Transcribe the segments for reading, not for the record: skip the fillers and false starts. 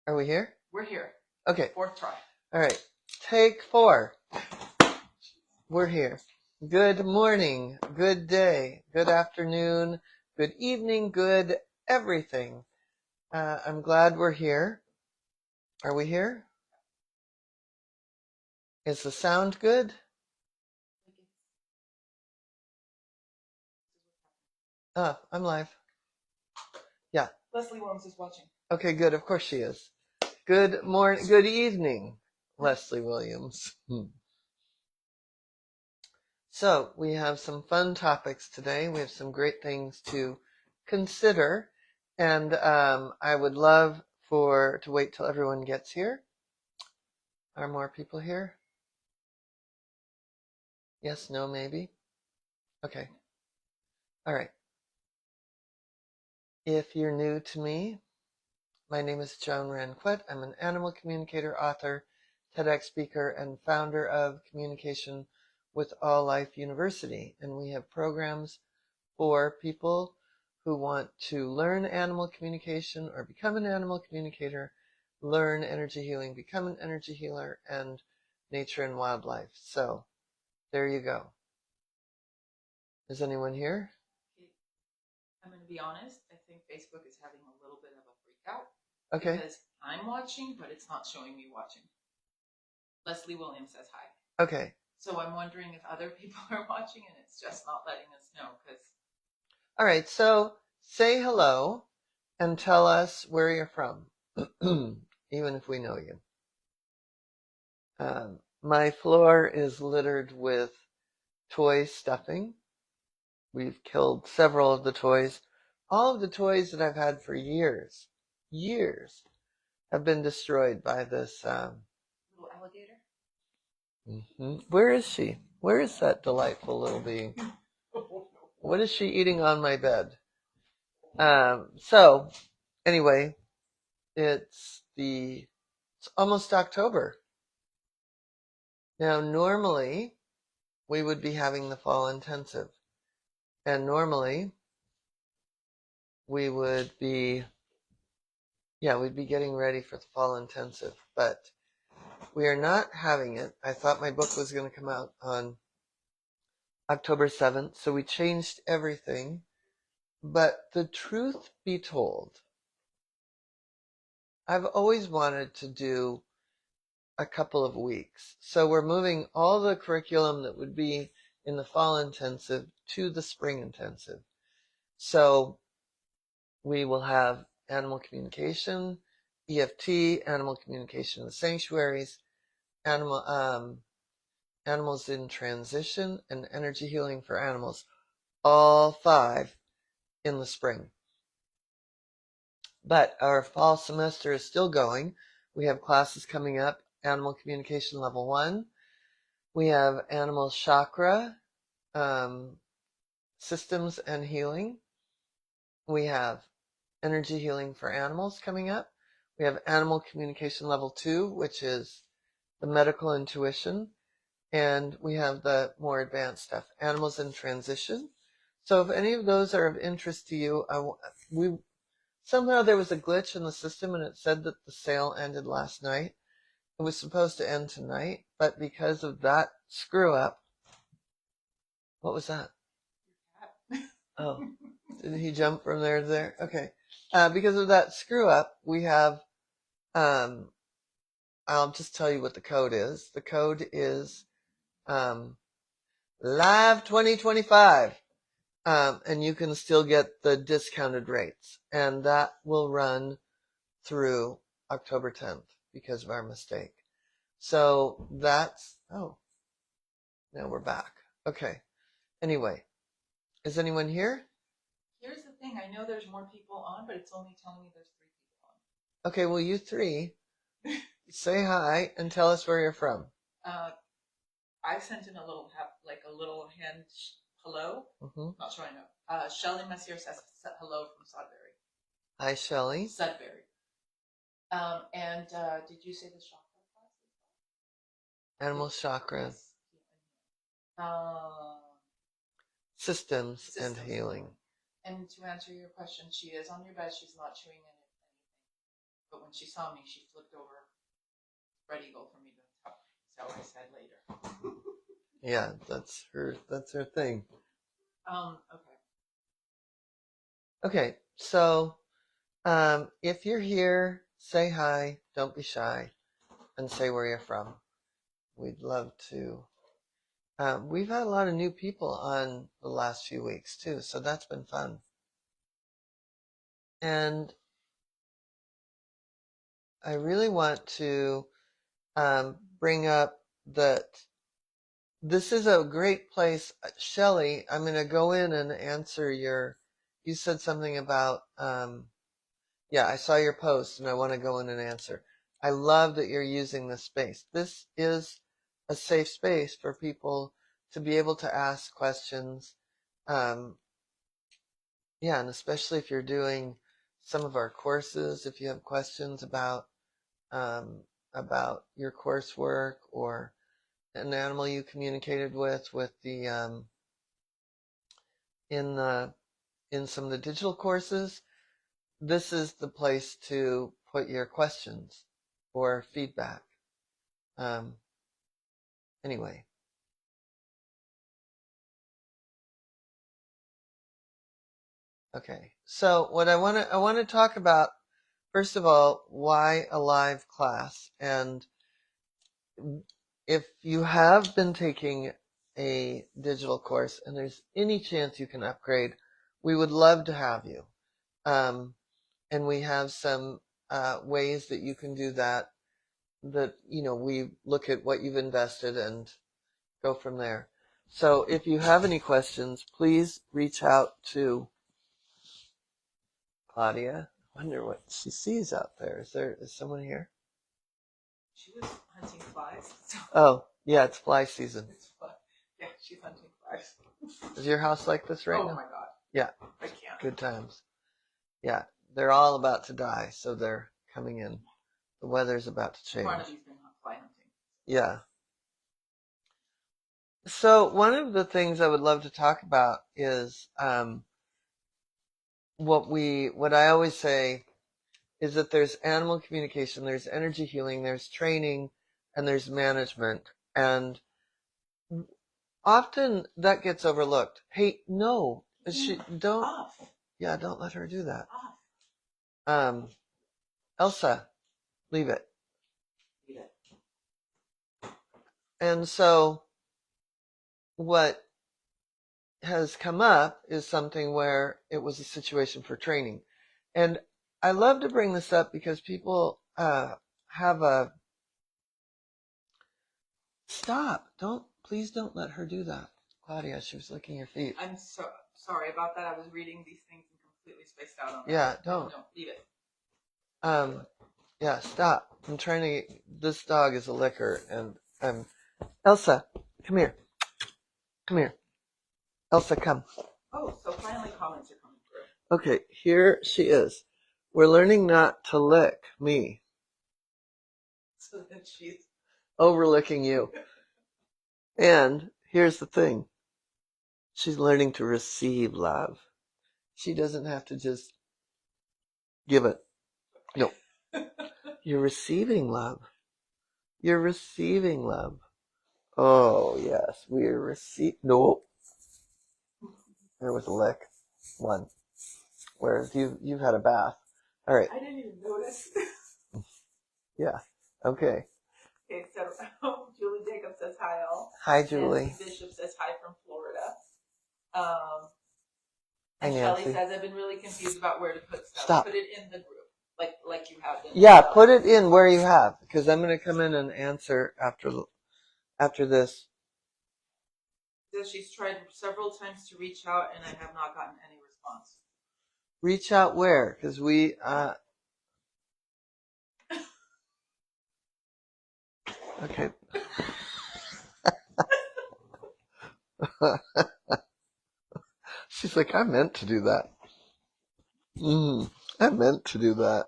Are we here? We're here. Okay. Fourth try. All right. Take 4. We're here. Good morning, good day, good afternoon, good evening, good everything. I'm glad we're here. Are we here? Is the sound good? I'm live. Yeah. Leslie Williams is watching. Okay, good. Of course she is. Good morning, good evening, Leslie Williams. So we have some fun topics today. We have some great things to consider, and I would love to wait till everyone gets here. Are more people here? Yes, no, maybe? Okay. All right. If you're new to me, my name is Joan Ranquet. I'm an animal communicator, author, TEDx speaker, and founder of Communication with All Life University. And we have programs for people who want to learn animal communication or become an animal communicator, learn energy healing, become an energy healer, and nature and wildlife. So there you go. Is anyone here? I'm going to be honest. I think Facebook is having a little bit of a freak out. Okay. Because I'm watching, but it's not showing me watching. Leslie Williams says hi. Okay. So I'm wondering if other people are watching and it's just not letting us know. All right. So say hello and tell us where you're from, even if we know you. My floor is littered with toy stuffing. We've killed several of the toys. All of the toys that I've had for years, have been destroyed by this. Little alligator? Where is she? Where is that delightful little being? What is she eating on my bed? So, anyway, it's almost October. Now, normally, we would be having the fall intensive. And normally, we would be, we'd be getting ready for the fall intensive. But we are not having it. I thought my book was going to come out on October 7th, so we changed everything. But the truth be told, I've always wanted to do a couple of weeks. So we're moving all the curriculum that would be in the fall intensive to the spring intensive. So we will have animal communication, EFT, animal communication in the sanctuaries, animals in transition, and energy healing for animals, all 5 in the spring. But our fall semester is still going. We have classes coming up, Animal Communication Level 1. We have Animal Chakra, Systems and Healing. We have Energy Healing for Animals coming up. We have Animal Communication Level 2, which is the medical intuition. And we have the more advanced stuff, Animals in Transition. So if any of those are of interest to you, somehow there was a glitch in the system and it said that the sale ended last night. It was supposed to end tonight, but because of that screw up. What was that? Oh, did he jump from there to there? Okay. Because of that screw up, we have, I'll just tell you what the code is. The code is Live 2025. And you can still get the discounted rates. And that will run through October 10th because of our mistake. So that's, now we're back. Okay. Anyway, is anyone here? Here's the thing. I know there's more people on, but it's only telling me there's 3 people on. Okay, well, you 3 say hi and tell us where you're from. I sent in a little hand hello. Not showing up. Shelley Messier says hello from Sudbury. Hi, Shelley. Sudbury. And did you say the chakra class? Animal chakra. Systems and healing. And to answer your question, she is on your bed. She's not chewing anything. But when she saw me, she flipped over spread eagle for me to talk. So I said later. Yeah, that's her thing. Okay. Okay, so if you're here, say hi, don't be shy, and say where you're from. We'd love to. We've had a lot of new people on the last few weeks too, so that's been fun. And I really want to bring up that this is a great place. Shelley, I'm going to go in and answer you said something about, yeah, I saw your post and I want to go in and answer. I love that you're using this space. This is a safe space for people to be able to ask questions. Yeah, and especially if you're doing some of our courses, if you have questions um, about your coursework or an animal you communicated with the in some of the digital courses, this is the place to put your questions or feedback. Anyway. Okay. So what I want to talk about, first of all, why a live class. And if you have been taking a digital course and there's any chance you can upgrade, we would love to have you. And we have some ways that you can do that, we look at what you've invested and go from there. So if you have any questions, please reach out to Claudia. I wonder what she sees out there. Is someone here? She was hunting flies. So. Oh, yeah, it's fly season. Yeah, she's hunting flies. Is your house like this right now? Oh my god. Yeah. I can't. Good times. Yeah, they're all about to die, so they're coming in. The weather's about to change. Barnaby's been fly hunting. Yeah. So one of the things I would love to talk about is what I always say is that there's animal communication, there's energy healing, there's training, and there's management. And often that gets overlooked. Hey, no, don't. Off. Yeah, don't let her do that. Off. Elsa, leave it. Leave it. And so what has come up is something where it was a situation for training. And I love to bring this up because people have a stop. Please don't let her do that. Claudia, she was licking your feet. I'm so sorry about that. I was reading these things and completely spaced out on that. Yeah, don't. No, leave it. Yeah, stop. I'm trying to. This dog is a licker, and Elsa, come here. Come here. Elsa, come. Oh, so finally comments are coming through. Okay, here she is. We're learning not to lick me. So then she's overlicking you. And here's the thing. She's learning to receive love. She doesn't have to just give it. No. You're receiving love. You're receiving love. Oh, yes. We're receiving. No. There was a lick. One. Whereas you've had a bath. All right. I didn't even notice. Yeah. Okay. Okay, so Julie Jacobs says hi all. Hi, Julie. Nancy Bishop says hi from Florida. Hi, And Nancy. Shelley says I've been really confused about where to put stuff. Stop. Put it in the group, like you have been. Yeah, put it in where you have, because I'm going to come in and answer after this. Says she's tried several times to reach out and I have not gotten any response. Reach out where? Because we okay. She's like, I meant to do that. I meant to do that.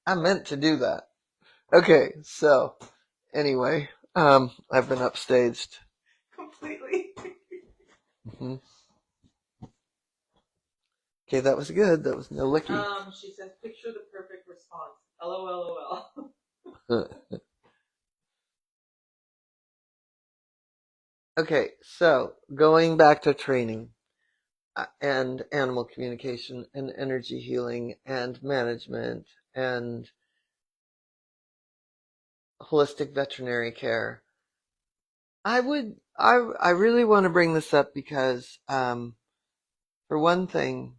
I meant to do that. Okay, so anyway, I've been upstaged. Completely. Mm-hmm. Okay, that was good. That was no licking. She says, picture the perfect LOL. Okay, so going back to training and animal communication and energy healing and management and holistic veterinary care. I really want to bring this up because, for one thing,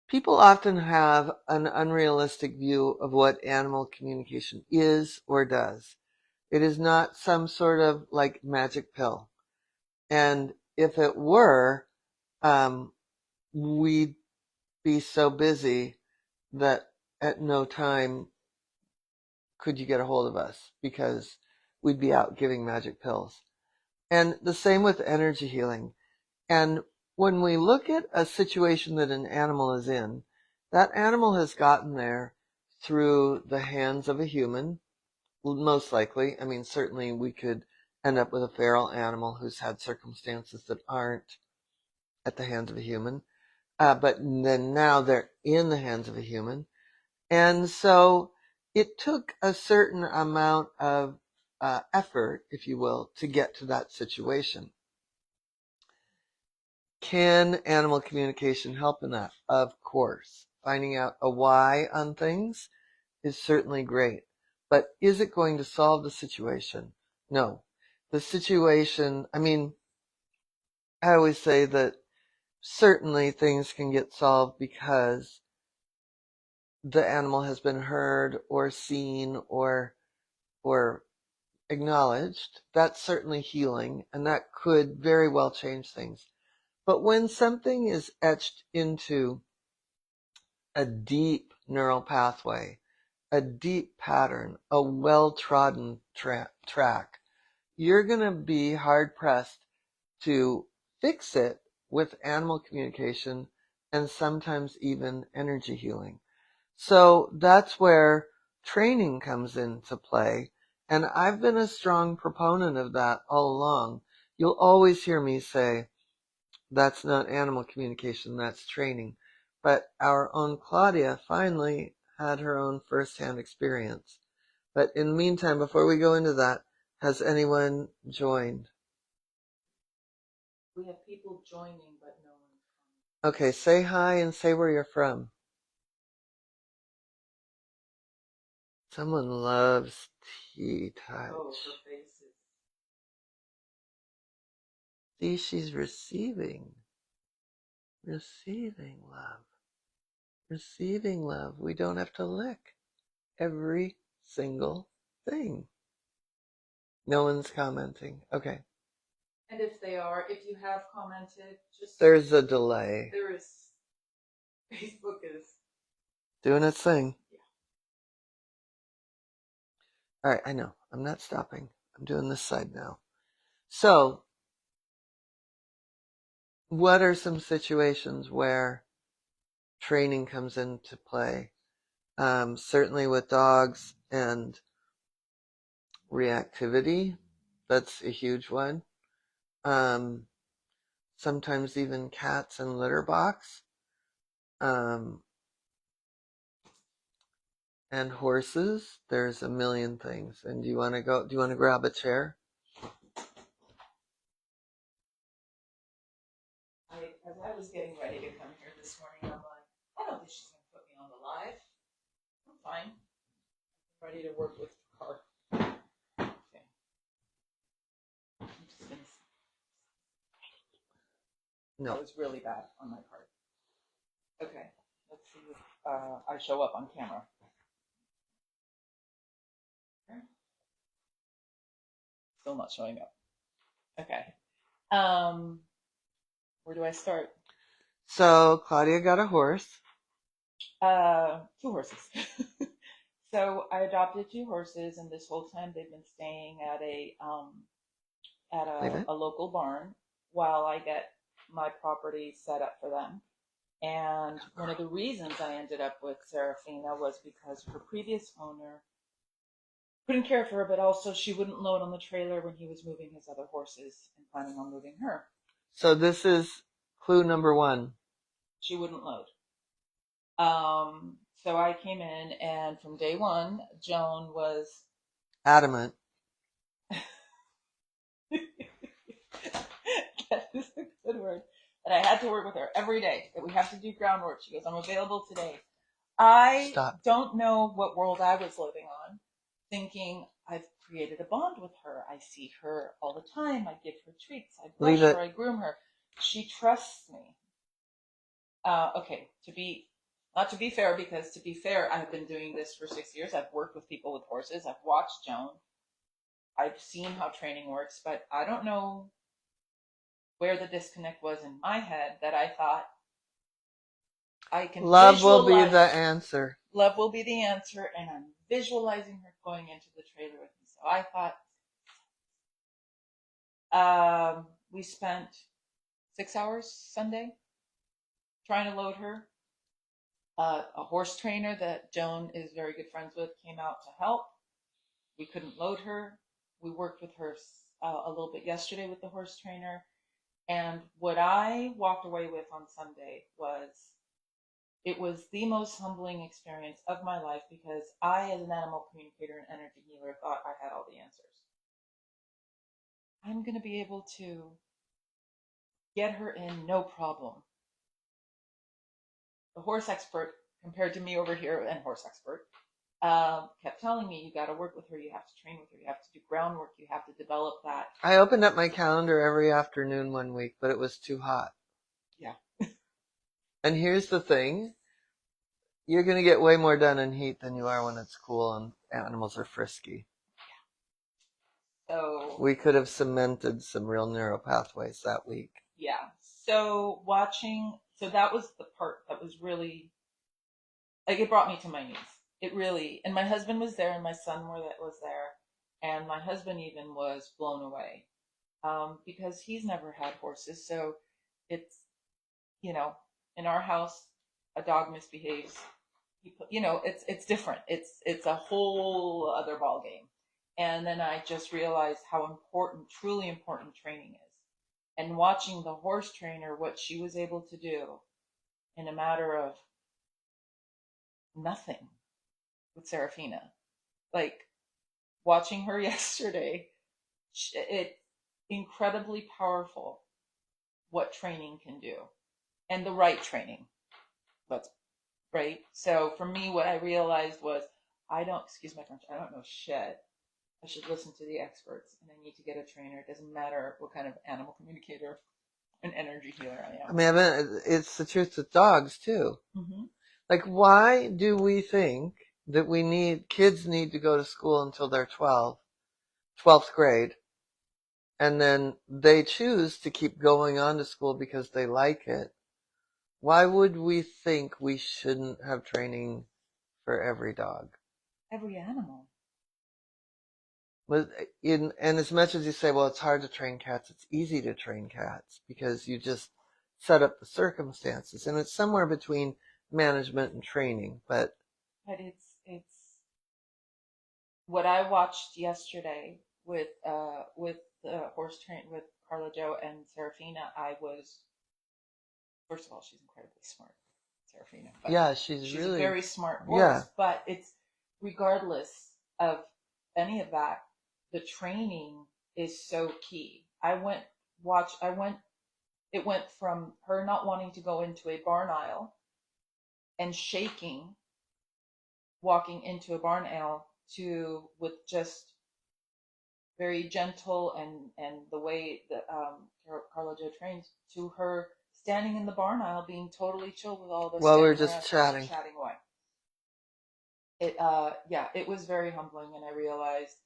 people often have an unrealistic view of what animal communication is or does. It is not some sort of like magic pill. And if it were, we'd be so busy that at no time could you get a hold of us because we'd be out giving magic pills. And the same with energy healing. And when we look at a situation that an animal is in, that animal has gotten there through the hands of a human, most likely. I mean, certainly we could end up with a feral animal who's had circumstances that aren't at the hands of a human. But then now they're in the hands of a human. And so it took a certain amount of effort, if you will, to get to that situation. Can animal communication help in that? Of course. Finding out a why on things is certainly great. But is it going to solve the situation? No. The situation, I mean, I always say that certainly things can get solved because the animal has been heard or seen or acknowledged. That's certainly healing, and that could very well change things. But when something is etched into a deep neural pathway, a deep pattern, a well-trodden track, you're going to be hard-pressed to fix it with animal communication and sometimes even energy healing. So that's where training comes into play. And I've been a strong proponent of that all along. You'll always hear me say, that's not animal communication, that's training. But our own Claudia finally had her own first-hand experience. But in the meantime, before we go into that, has anyone joined? We have people joining, but no one. Okay, say hi and say where you're from. Someone loves tea touch. Oh, her face is. See, she's receiving love. Receiving love. We don't have to lick every single thing. No one's commenting. Okay. And if you have commented, just. There's a delay. There is. Facebook is. Doing its thing. Yeah. All right, I know. I'm not stopping. I'm doing this side now. So, what are some situations where training comes into play? Certainly with dogs and reactivity. That's a huge one. Sometimes even cats and litter box. And horses. There's a million things. And do you want to grab a chair? As I was getting ready to come here this morning, I'm like, I don't think she's going to put me on the live. I'm fine. I'm ready to work with the car. Okay. I'm just going to. No. That was really bad on my part. Okay. Let's see if I show up on camera. Still not showing up. Okay. Where do I start? So Claudia got a horse. 2 horses. So I adopted 2 horses, and this whole time they've been staying at a local barn while I get my property set up for them. And one of the reasons I ended up with Serafina was because her previous owner couldn't care for her, but also she wouldn't load on the trailer when he was moving his other horses and planning on moving her. So this is clue number 1. She wouldn't load. So I came in, and from day one, Joan was Adamant. that is a good word. That I had to work with her every day. That we have to do groundwork. She goes, I'm available today. I Stop. don't know what world I was living on, thinking I've created a bond with her. I see her all the time. I give her treats. I brush her. I groom her. She trusts me. Okay, not to be fair, because to be fair, I've been doing this for 6 years. I've worked with people with horses. I've watched Joan. I've seen how training works, but I don't know where the disconnect was in my head that I thought I can Love will visualize. be the answer. Love will be the answer, and I'm visualizing her going into the trailer with me. So I thought we spent 6 hours Sunday trying to load her. A horse trainer that Joan is very good friends with came out to help. We couldn't load her. We worked with her a little bit yesterday with the horse trainer. And what I walked away with on Sunday it was the most humbling experience of my life, because I, as an animal communicator and energy healer, thought I had all the answers. I'm going to be able to get her in no problem. The horse expert, compared to me over here, and horse expert, kept telling me, you got to work with her, you have to train with her, you have to do groundwork, you have to develop that. I opened up my calendar every afternoon one week, but it was too hot. Yeah. And here's the thing. You're going to get way more done in heat than you are when it's cool and animals are frisky. So we could have cemented some real neural pathways that week. Yeah. So that was the part that was really, like, it brought me to my knees. It really, and my husband was there, and my son was there, and my husband even was blown away, because he's never had horses. So it's, in our house, a dog misbehaves. It's different. It's a whole other ball game. And then I just realized how important, truly important training is. And watching the horse trainer, what she was able to do in a matter of nothing with Serafina. Like, watching her yesterday, it's incredibly powerful what training can do. And the right training. That's right. So for me, what I realized was, excuse my French, I don't know shit. I should listen to the experts, and I need to get a trainer. It doesn't matter what kind of animal communicator and energy healer I am. I mean, it's the truth with dogs too. Mm-hmm. Like, why do we think that kids need to go to school until they're 12th grade, and then they choose to keep going on to school because they like it? Why would we think we shouldn't have training for every dog? Every animal. And as much as you say, well, it's hard to train cats, it's easy to train cats because you just set up the circumstances, and it's somewhere between management and training. But it's what I watched yesterday with the horse train with Carla Jo and Serafina. First of all, she's incredibly smart, Serafina. But yeah, she's she's really a very smart horse. Yeah. But it's, regardless of any of that, the training is so key. It went from her not wanting to go into a barn aisle and shaking, walking into a barn aisle, to, with just very gentle, and the way that Carla Jo trains, to her standing in the barn aisle being totally chill with all of us. Well, we were just chatting away. It was very humbling, and I realized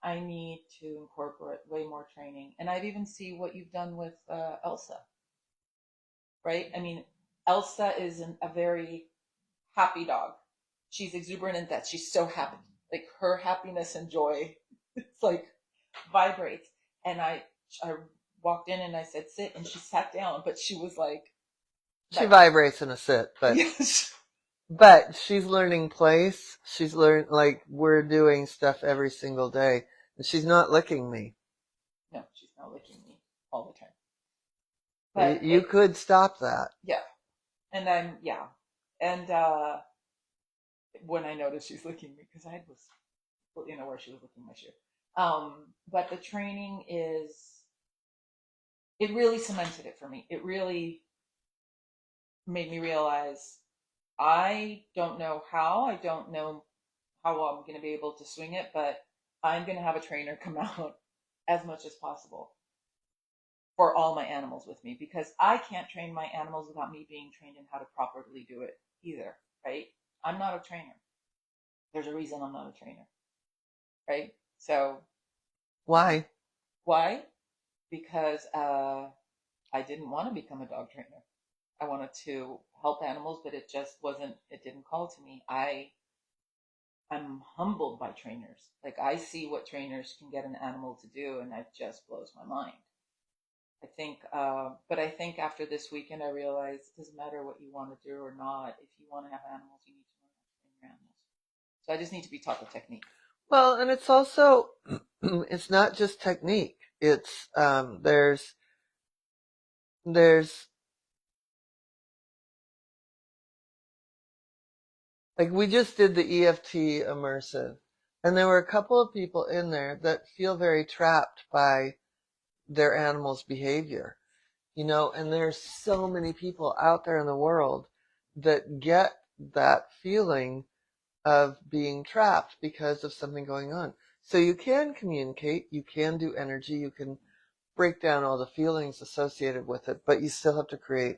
I need to incorporate way more training. And I've even seen what you've done with Elsa, right? I mean, Elsa is a very happy dog. She's exuberant in that she's so happy. Like, her happiness and joy, it's like vibrates. And I walked in and I said, sit, and she sat down, but she was like, she vibrates in a sit, but yes. But she's learning place. She's like, we're doing stuff every single day, and she's not licking me. No, she's not licking me all the time. But you could stop that. Yeah. And when I noticed she's licking me, because I was, where she was licking my shoe. But the training it really cemented it for me. It really made me realize I don't know how. I don't know how I'm going to be able to swing it, but I'm going to have a trainer come out as much as possible for all my animals with me, because I can't train my animals without me being trained in how to properly do it either, right? I'm not a trainer. There's a reason I'm not a trainer, right? So Why? why? Because I didn't want to become a dog trainer. I wanted to help animals, but it just wasn't, it didn't call to me. I'm humbled by trainers. Like, I see what trainers can get an animal to do, and that just blows my mind. But I think after this weekend, I realized it doesn't matter what you want to do or not. If you want to have animals, you need to learn how to train your animals. So I just need to be taught the technique. Well, and it's also, it's not just technique. It's, there's, like, we just did the EFT immersive, and there were a couple of people in there that feel very trapped by their animal's behavior, and there's so many people out there in the world that get that feeling of being trapped because of something going on. So you can communicate, you can do energy, you can break down all the feelings associated with it, but you still have to create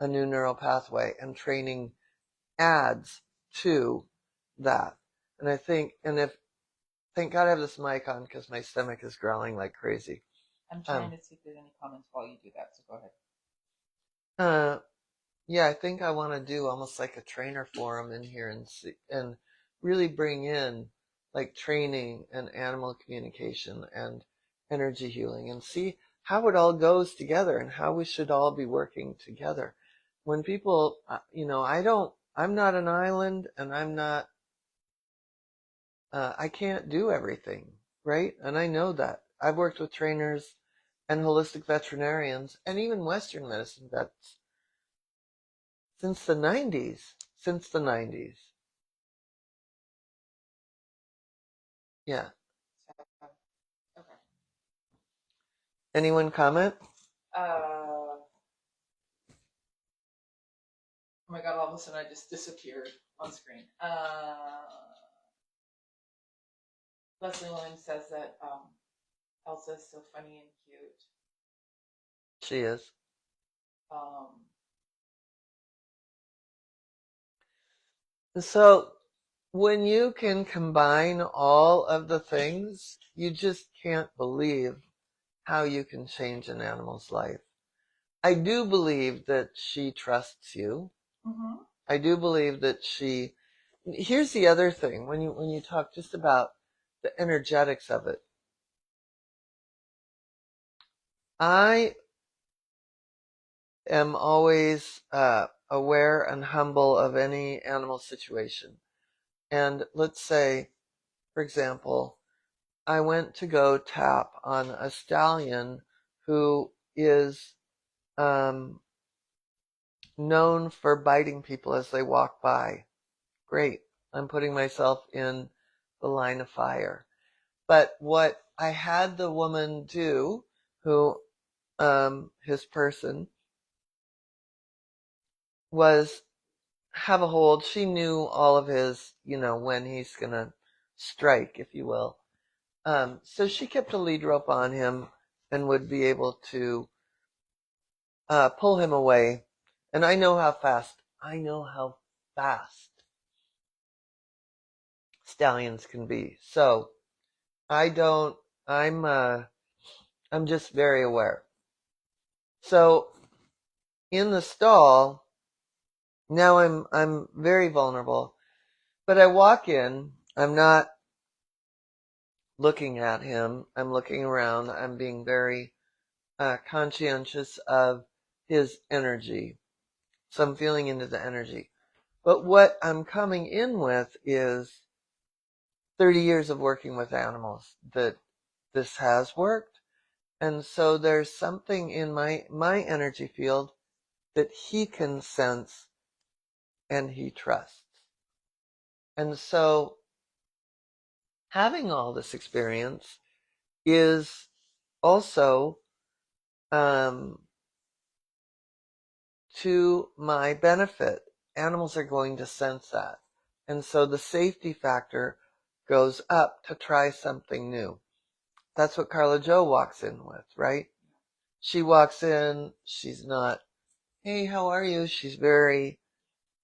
a new neural pathway, and training adds to that. And I think, thank God I have this mic on because my stomach is growling like crazy. I'm trying to see if there's any comments while you do that, so go ahead. Yeah, I think I want to do almost like a trainer forum in here and really bring in like training and animal communication and energy healing and see how it all goes together and how we should all be working together. When people, I'm not an island, and I can't do everything, right? And I know that. I've worked with trainers and holistic veterinarians and even Western medicine vets since the 90s. Since the 90s. Yeah. So, okay. Anyone comment? Oh my God, all of a sudden I just disappeared on screen. Leslie Williams says that Elsa is so funny and cute. She is. Um, So when you can combine all of the things, you just can't believe how you can change an animal's life. I do believe that she trusts you. mm-hmm. I do believe that here's the other thing, when you talk just about the energetics of it. I am always aware and humble of any animal situation. And let's say, for example, I went to go tap on a stallion who is known for biting people as they walk by. Great. I'm putting myself in the line of fire. But what I had the woman do, who, his person, was have a hold. She knew all of his, when he's going to strike, if you will. So she kept a lead rope on him and would be able to pull him away. And I know how fast stallions can be. So I don't, I'm just very aware. So in the stall, now I'm very vulnerable, but I walk in, I'm not looking at him, I'm looking around, I'm being very conscientious of his energy. So I'm feeling into the energy. But what I'm coming in with is 30 years of working with animals that this has worked. And so there's something in my energy field that he can sense and he trusts. And so having all this experience is also to my benefit. Animals are going to sense that. And so the safety factor goes up to try something new. That's what Carla Jo walks in with, right? She walks in, she's not, hey, how are you? She's very,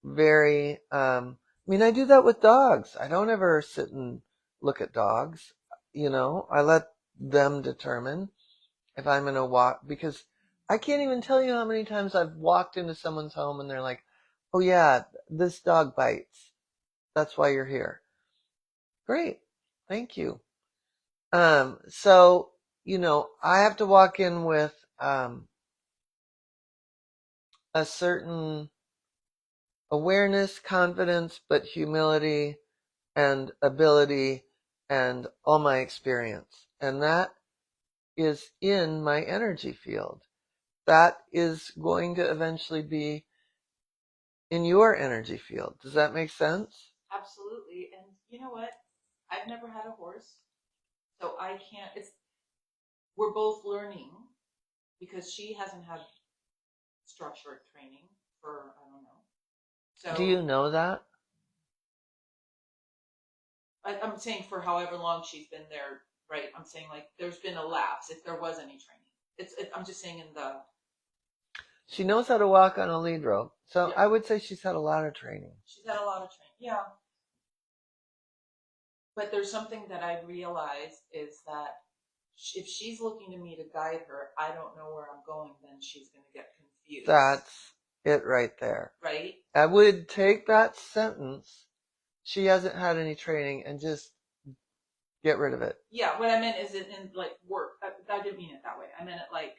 very, I do that with dogs. I don't ever sit and look at dogs. I let them determine if I'm going to walk, because I can't even tell you how many times I've walked into someone's home and they're like, oh yeah, this dog bites. That's why you're here. Great. Thank you. So, I have to walk in with, a certain awareness, confidence, but humility and ability and all my experience. And that is in my energy field. That is going to eventually be in your energy field. Does that make sense? Absolutely. And you know what? I've never had a horse, so I can't. We're both learning because she hasn't had structured training for, I don't know. Do So you know that? I'm saying for however long she's been there, right? I'm saying like there's been a lapse if there was any training. I'm just saying in the She knows how to walk on a lead rope. So yeah. I would say she's had a lot of training. She's had a lot of training. Yeah. But there's something that I realized is that if she's looking to me to guide her, I don't know where I'm going, then she's going to get confused. That's it right there. Right? I would take that sentence, she hasn't had any training, and just get rid of it. Yeah, what I meant is in like work. I didn't mean it that way. I meant it like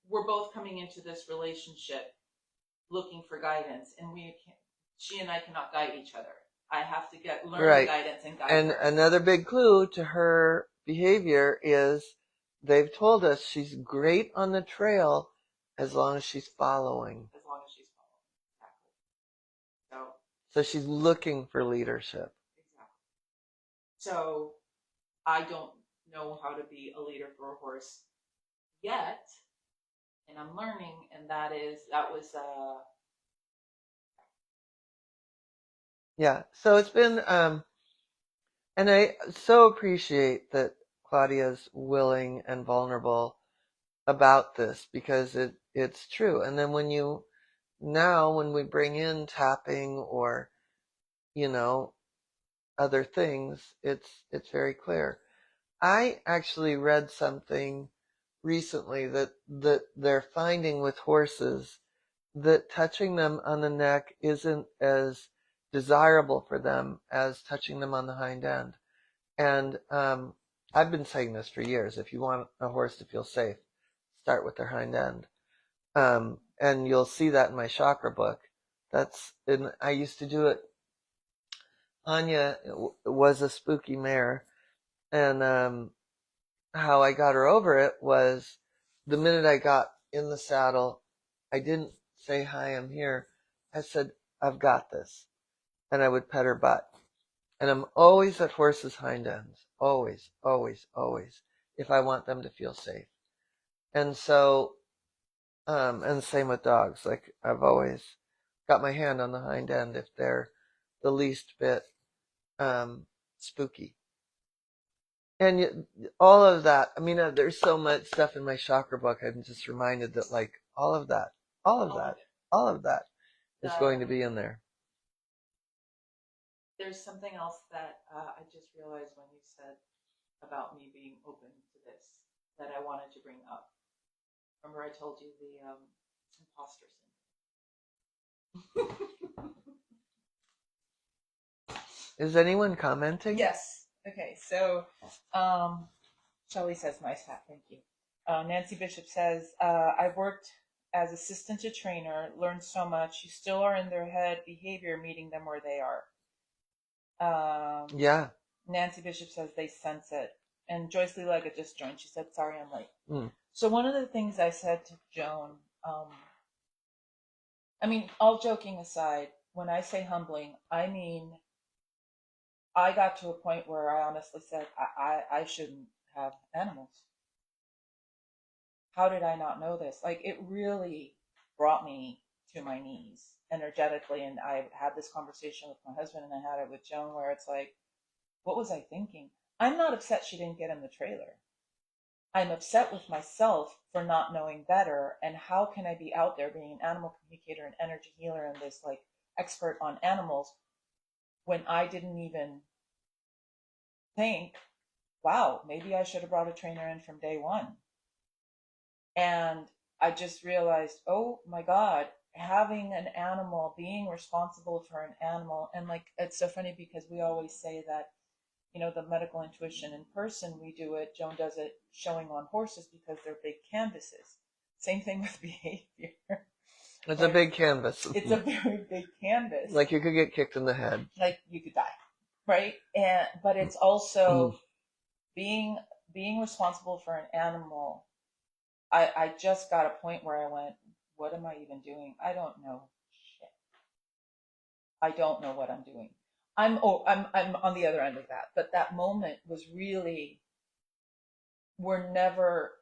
we're both coming into this relationship looking for guidance, and she and I cannot guide each other. I have to learn Right. the guidance and guide And her. another big clue to her behavior is they've told us she's great on the trail as long as she's following. As long as she's following. Exactly. So she's looking for leadership. Exactly. So I don't know how to be a leader for a horse yet, and I'm learning, and that was Yeah. So it's been, and I so appreciate that Claudia's willing and vulnerable about this, because it's true. And then when we bring in tapping or, other things, it's very clear. I actually read something recently that they're finding with horses that touching them on the neck isn't as desirable for them as touching them on the hind end. And I've been saying this for years. If you want a horse to feel safe, start with their hind end. And you'll see that in my chakra book. I used to do it. Anya was a spooky mare, and how I got her over it was the minute I got in the saddle, I didn't say, hi, I'm here. I said, I've got this. And I would pet her butt. And I'm always at horses' hind ends. Always, always, always. If I want them to feel safe. And so, and same with dogs. Like, I've always got my hand on the hind end if they're the least bit, spooky. And all of that, there's so much stuff in my chakra book. I'm just reminded that, like, all of that, all of that is going to be in there. There's something else that I just realized when you said about me being open to this that I wanted to bring up. Remember I told you the imposter syndrome. Is anyone commenting? Yes. Okay, so Shelly says, nice hat, thank you. Nancy Bishop says, I've worked as assistant to trainer, learned so much. You still are in their head, behavior, meeting them where they are. Yeah. Nancy Bishop says they sense it. And Joyce Lee Leggett just joined. She said, sorry, I'm late. Mm. So one of the things I said to Joan, all joking aside, when I say humbling, I mean, I got to a point where I honestly said, I shouldn't have animals. How did I not know this? Like, it really brought me to my knees energetically. And I had this conversation with my husband, and I had it with Joan, where it's like, what was I thinking? I'm not upset she didn't get in the trailer. I'm upset with myself for not knowing better. And how can I be out there being an animal communicator and energy healer and this like expert on animals when I didn't even think, wow, maybe I should have brought a trainer in from day one. And I just realized, oh my God, having an animal, being responsible for an animal. And like, it's so funny because we always say that, the medical intuition in person, we do it. Joan does it showing on horses because they're big canvases. Same thing with behavior. It's a big canvas. It's a very big canvas. Like you could get kicked in the head. Like you could die, right? But it's also being responsible for an animal. I just got a point where I went, what am I even doing? I don't know shit. I don't know what I'm doing. I'm on the other end of that. But that moment was really, we're never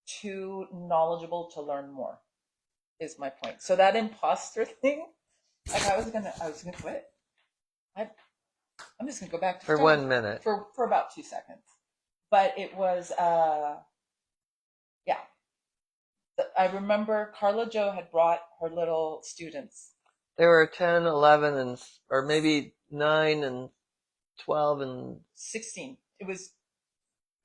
too knowledgeable to learn more, is my point. So that imposter thing, like I was gonna quit. I'm just gonna go back to for 1 minute. For about 2 seconds. But it was yeah. I remember Carla Jo had brought her little students. They were 10, 11, and or maybe 9 and 12 and 16.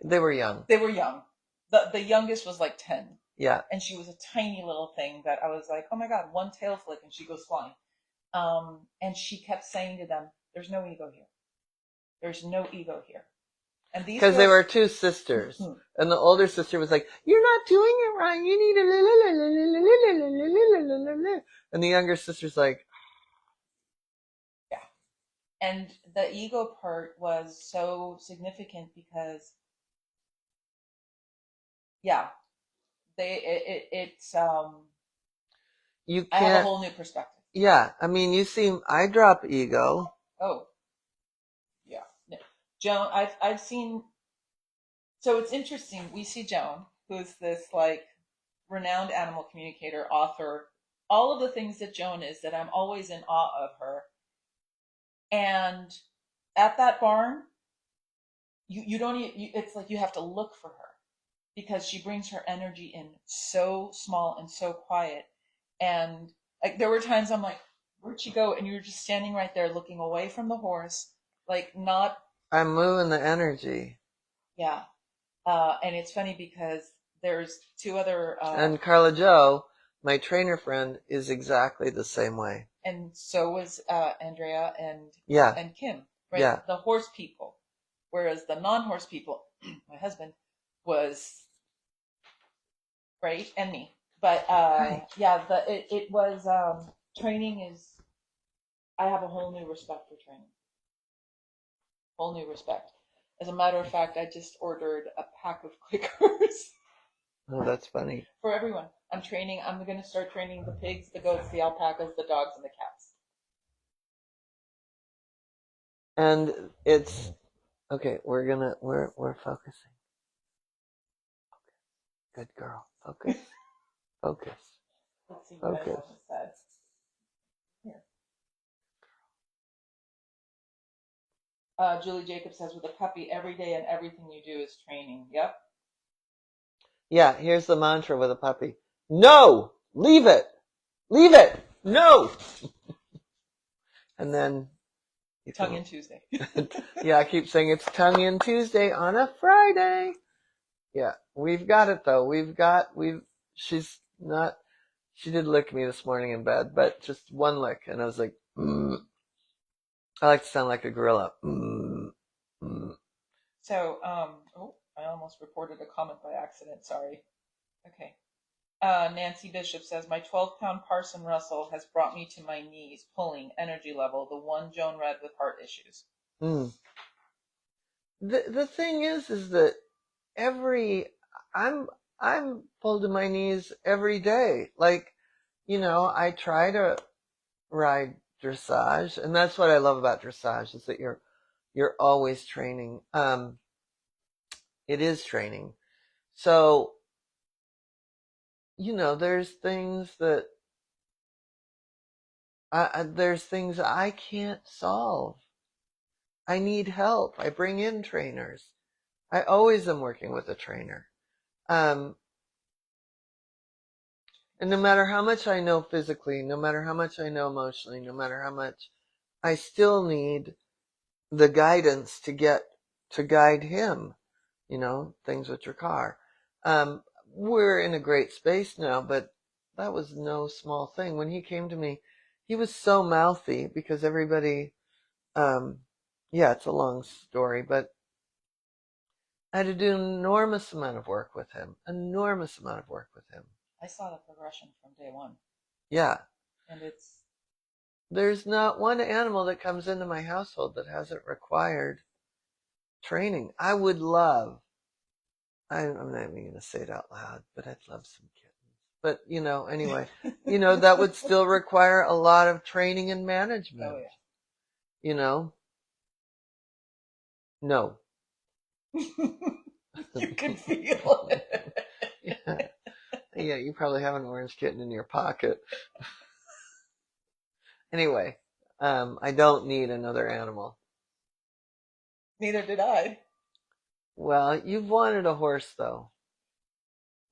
They were young. They were young. The youngest was like 10. Yeah. And she was a tiny little thing that I was like, oh my God, one tail flick and she goes flying. And she kept saying to them, there's no ego here. There's no ego here. And these because they were two sisters, and the older sister was like, "You're not doing it right. You need a la la la la la la la la la," and the younger sister's like, "Yeah." And the ego part was so significant because, yeah, it's you can't. I have a whole new perspective. Yeah, I mean, you seem. I drop ego. Oh, yeah. Joan, I've seen. So it's interesting. We see Joan, who's this like renowned animal communicator, author, all of the things that Joan is, that I'm always in awe of her. And at that barn, you don't even, it's like you have to look for her because she brings her energy in so small and so quiet. And like there were times I'm like, where'd she go? And you're just standing right there looking away from the horse, like not. I'm moving the energy. Yeah. And it's funny because there's two other. And Carla Jo, my trainer friend, is exactly the same way. And so was Andrea and Kim, right? Yeah. The horse people. Whereas the non-horse people, my husband, was great, and me. But yeah, it was training is. I have a whole new respect for training. Whole new respect. As a matter of fact, I just ordered a pack of clickers. Oh, that's funny. For everyone. I'm going to start training the pigs, the goats, the alpacas, the dogs, and the cats. And it's, okay, we're focusing. Good girl. Focus. Focus. Let's see what Focus. I said. Here. Julie Jacobs says, with a puppy, every day and everything you do is training. Yep. Yeah, here's the mantra with a puppy. No! Leave it! Leave it! No! And then... Tongue in Tuesday. Yeah, I keep saying it's tongue in Tuesday on a Friday. Yeah, we've got it though. She did lick me this morning in bed, but just one lick. And I was like, I like to sound like a gorilla. So, I almost reported a comment by accident. Sorry. Okay. Nancy Bishop says, my 12-pound Parson Russell has brought me to my knees, pulling energy level, the one Joan read with heart issues. The thing is that I'm pulled to my knees every day. Like, I try to ride dressage, and that's what I love about dressage is that you're always training. It is training. So, there's things that there's things I can't solve. I need help. I bring in trainers. I always am working with a trainer. Um, and no matter how much I know physically, no matter how much I know emotionally, no matter how much, I still need the guidance to guide him, things with your car. Um, we're in a great space now, but that was no small thing. When he came to me, he was so mouthy because everybody, yeah, it's a long story, but I had to do an enormous amount of work with him. Enormous amount of work with him. I saw the progression from day one. Yeah. And There's not one animal that comes into my household that hasn't required training. I would love, I'm not even going to say it out loud, but I'd love some kittens. But, anyway, that would still require a lot of training and management. Oh, yeah. No. You can feel it. Yeah. Yeah, you probably have an orange kitten in your pocket. Anyway, I don't need another animal. Neither did I. Well, you've wanted a horse, though.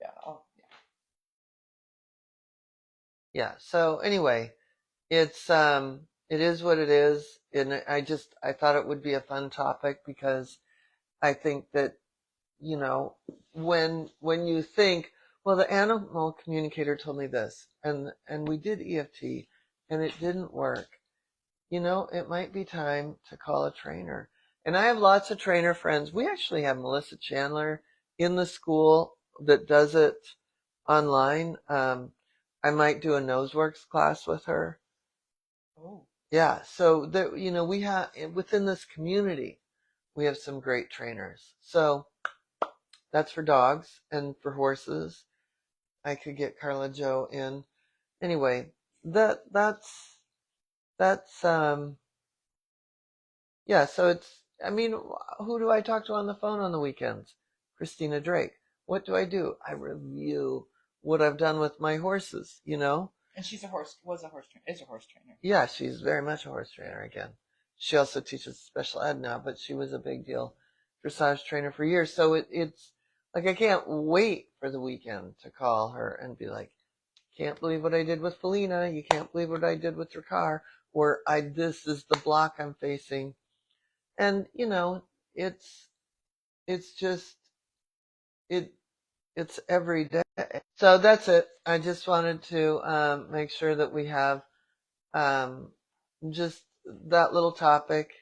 Yeah. Oh, yeah. Yeah. So anyway, it is what it is, and I thought it would be a fun topic because I think that when you think, well, the animal communicator told me this, and we did EFT, and it didn't work. It might be time to call a trainer. And I have lots of trainer friends. We actually have Melissa Chandler in the school that does it online. I might do a Noseworks class with her. Oh. Yeah, so that we have within this community, we have some great trainers. So that's for dogs and for horses. I could get Carla Joe in. Anyway, that's yeah, so who do I talk to on the phone on the weekends? Christina Drake. What do? I review what I've done with my horses, And is a horse trainer. Yeah, she's very much a horse trainer again. She also teaches special ed now, but she was a big deal dressage trainer for years. So it's like I can't wait for the weekend to call her and be like, can't believe what I did with Felina. You can't believe what I did with your car. Or this is the block I'm facing. And it's just it's every day. So that's it. I just wanted to make sure that we have just that little topic.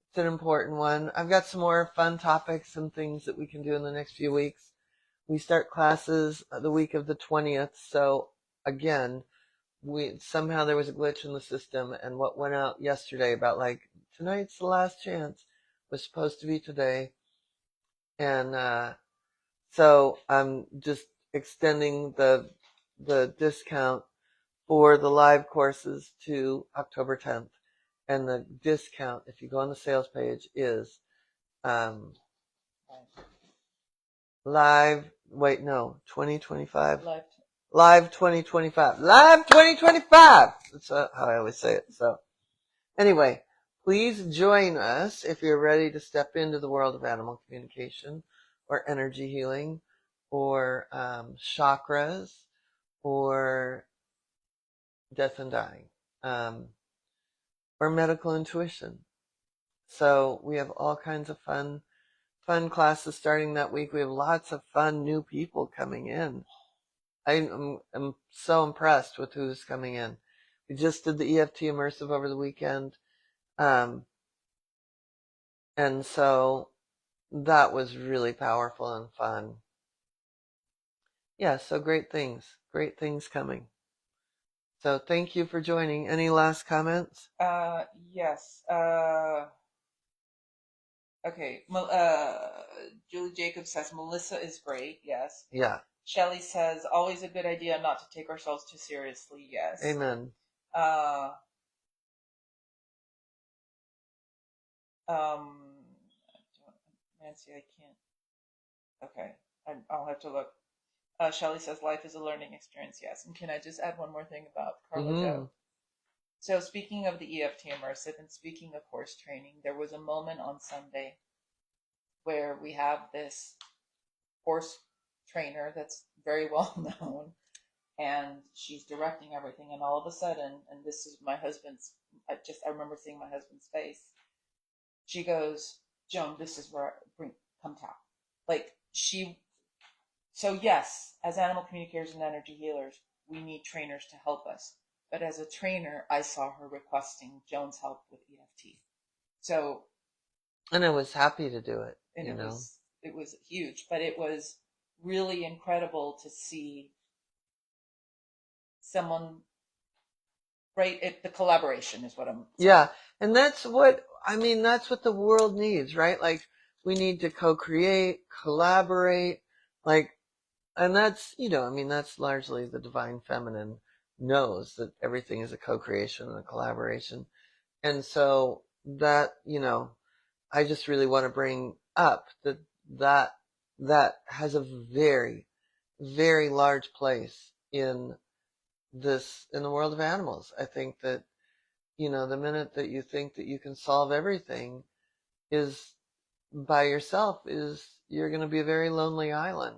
It's an important one. I've got some more fun topics and things that we can do in the next few weeks. We start classes the week of the 20th. So again, somehow there was a glitch in the system, and what went out yesterday about like tonight's the last chance was supposed to be today. And so I'm just extending the discount for the live courses to October 10th. And the discount, if you go on the sales page, is live, wait, no, 2025. Live 2025. Live 2025! That's how I always say it. So, anyway, please join us if you're ready to step into the world of animal communication or energy healing or chakras or death and dying or medical intuition. So we have all kinds of fun classes starting that week. We have lots of fun new people coming in. I'm so impressed with who's coming in. We just did the EFT immersive over the weekend. And so that was really powerful and fun. Yeah, so great things coming. So thank you for joining. Any last comments? Yes. Okay. Julie Jacobs says Melissa is great. Yes. Yeah. Shelley says, always a good idea not to take ourselves too seriously. Yes. Amen. Nancy, I can't. Okay, I'll have to look. Shelley says, life is a learning experience. Yes. And can I just add one more thing about Carla Joe? So speaking of the EFT immersive and speaking of horse training, there was a moment on Sunday where we have this horse trainer that's very well known, and she's directing everything, and all of a sudden, and this is my husband's, I remember seeing my husband's face. She goes, Joan, this is where come tap. Like so yes, as animal communicators and energy healers, we need trainers to help us. But as a trainer, I saw her requesting Joan's help with EFT. So, and I was happy to do it. And it was huge, but it was really incredible to see someone, right? The collaboration is what I'm saying. Yeah, and that's what the world needs, right? Like, we need to co-create, collaborate, like, and that's, that's largely the divine feminine knows that everything is a co-creation and a collaboration. And so that, I just really want to bring up that has a very, very large place in the world of animals. I think that, the minute that you think that you can solve everything is by yourself, you're going to be a very lonely island.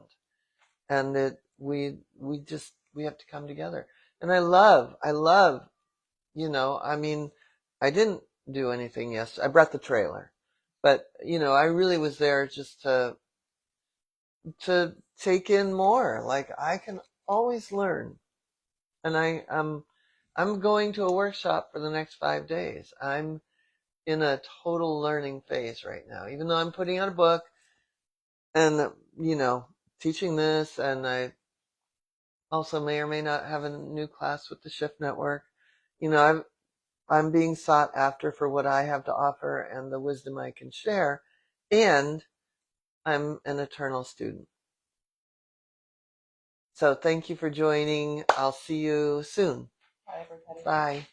And that we have to come together. And I love, I didn't do anything yesterday. I brought the trailer, but I really was there just to take in more. Like, I can always learn. And I'm going to a workshop for the next 5 days. I'm in a total learning phase right now, even though I'm putting out a book and, teaching this, and I also may or may not have a new class with the Shift Network. I'm being sought after for what I have to offer and the wisdom I can share, and I'm an eternal student. So thank you for joining. I'll see you soon. Bye, everybody. Bye.